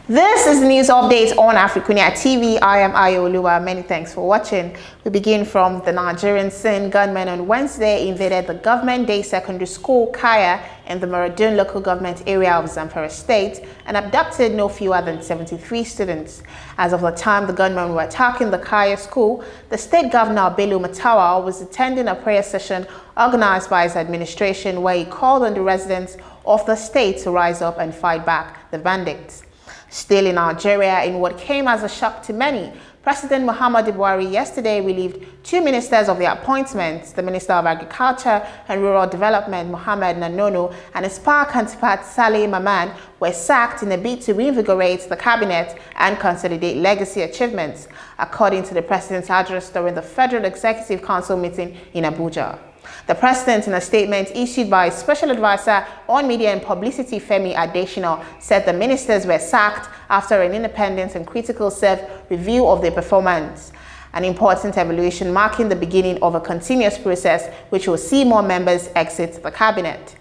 This is the news update on AFRICUNIA TV. I am Ayooluwa. Many thanks for watching. We begin from the Nigerian scene. Gunmen on Wednesday invaded the Government Day Secondary School, Kaya, in the Maradun local government area of Zamfara state and abducted no fewer than 73 students. As of the time the gunmen were attacking the Kaya school, the state governor Bello Matawa was attending a prayer session organized by his administration where he called on the residents of the state to rise up and fight back the bandits. Still in Nigeria, in what came as a shock to many, President Muhammadu Buhari yesterday relieved two ministers of their appointments. The Minister of Agriculture and Rural Development, Mohammed Nanono, and his power counterpart, Saleh Maman, were sacked in a bid to reinvigorate the cabinet and consolidate legacy achievements, according to the President's address during the Federal Executive Council meeting in Abuja. The President, in a statement issued by Special Advisor on Media and Publicity Femi Adesina, said the ministers were sacked after an independent and critical self-review of their performance, an important evaluation marking the beginning of a continuous process which will see more members exit the cabinet.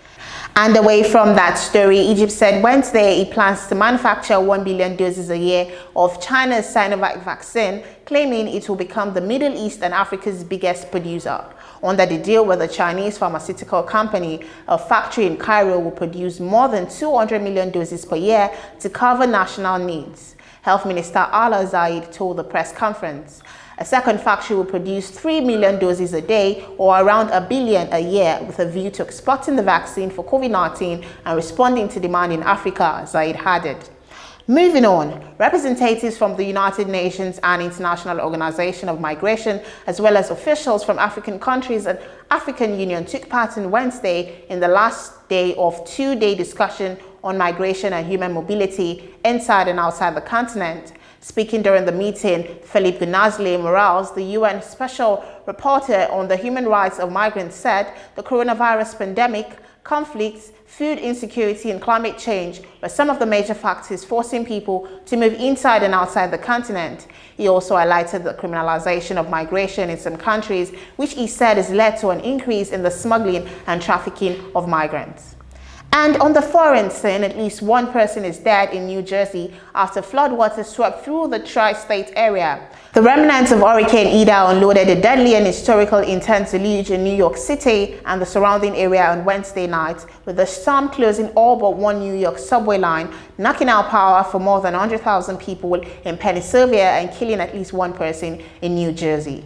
And away from that story, Egypt said Wednesday it plans to manufacture 1 billion doses a year of China's Sinovac vaccine, claiming it will become the Middle East and Africa's biggest producer. Under the deal with the Chinese pharmaceutical company, a factory in Cairo will produce more than 200 million doses per year to cover national needs, Health Minister Ala Zaid told the press conference. A second factory will produce 3 million doses a day, or around 1 billion a year, with a view to exporting the vaccine for COVID-19 and responding to demand in Africa, Zaid added. Moving on, representatives from the United Nations and International Organization of Migration, as well as officials from African countries and African Union, took part on Wednesday in the last day of two-day discussion on migration and human mobility inside and outside the continent. Speaking during the meeting, Philippe Gnazle-Morales, the UN Special Reporter on the Human Rights of Migrants, said the coronavirus pandemic, conflicts, food insecurity and climate change were some of the major factors forcing people to move inside and outside the continent. He also highlighted the criminalization of migration in some countries, which he said has led to an increase in the smuggling and trafficking of migrants. And on the foreign scene, at least one person is dead in New Jersey after floodwaters swept through the tri-state area. The remnants of Hurricane Ida unloaded a deadly and historical intense deluge in New York City and the surrounding area on Wednesday night, with the storm closing all but one New York subway line, knocking out power for more than 100,000 people in Pennsylvania and killing at least one person in New Jersey.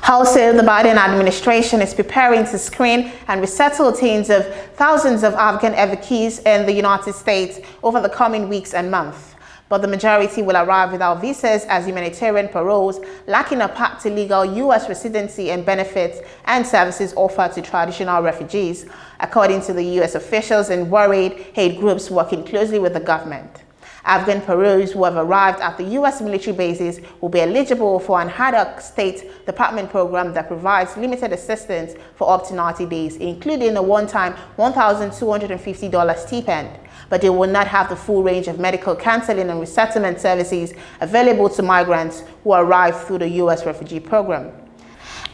Also, the Biden administration is preparing to screen and resettle tens of thousands of Afghan evacuees in the United States over the coming weeks and months. But the majority will arrive without visas as humanitarian paroles, lacking a path to legal U.S. residency and benefits and services offered to traditional refugees, according to the U.S. officials and worried aid groups working closely with the government. Afghan paroles who have arrived at the U.S. military bases will be eligible for an ad hoc State Department program that provides limited assistance for up to 90 days, including a one-time $1,250 stipend. But they will not have the full range of medical counseling and resettlement services available to migrants who arrive through the U.S. refugee program.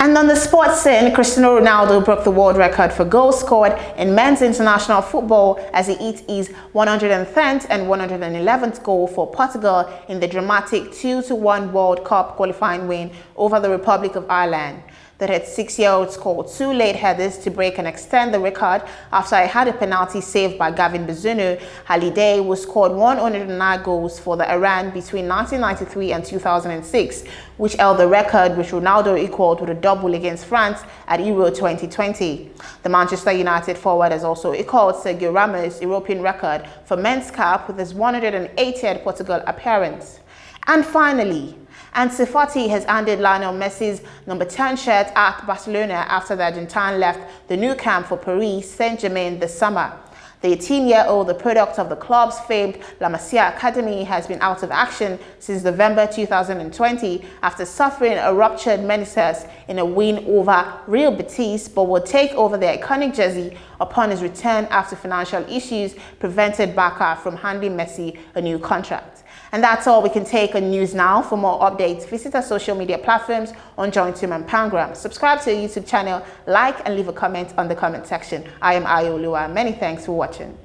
And on the sports scene, Cristiano Ronaldo broke the world record for goals scored in men's international football as he hit his 110th and 111th goal for Portugal in the dramatic 2-1 World Cup qualifying win over the Republic of Ireland. The 36-year-old scored two late headers to break and extend the record after he had a penalty saved by Gavin Bazunu. Hallyday, who scored 109 goals for the Iran between 1993 and 2006, which held the record, which Ronaldo equaled with a double against France at Euro 2020. The Manchester United forward has also equaled Sergio Ramos' European record for men's cap with his 180th Portugal appearance. And finally, Ansi Fati has handed Lionel Messi's number 10 shirt at Barcelona after the Argentine left the new camp for Paris Saint-Germain this summer. The 18-year-old, the product of the club's famed La Masia Academy, has been out of action since November 2020 after suffering a ruptured meniscus in a win over Real Betis, but will take over the iconic jersey upon his return after financial issues prevented Barca from handing Messi a new contract. And that's all we can take on News Now. For more updates, visit our social media platforms on Jointum and Pangram. Subscribe to our YouTube channel, like and leave a comment on the comment section. I am Ayooluwa. Many thanks for watching.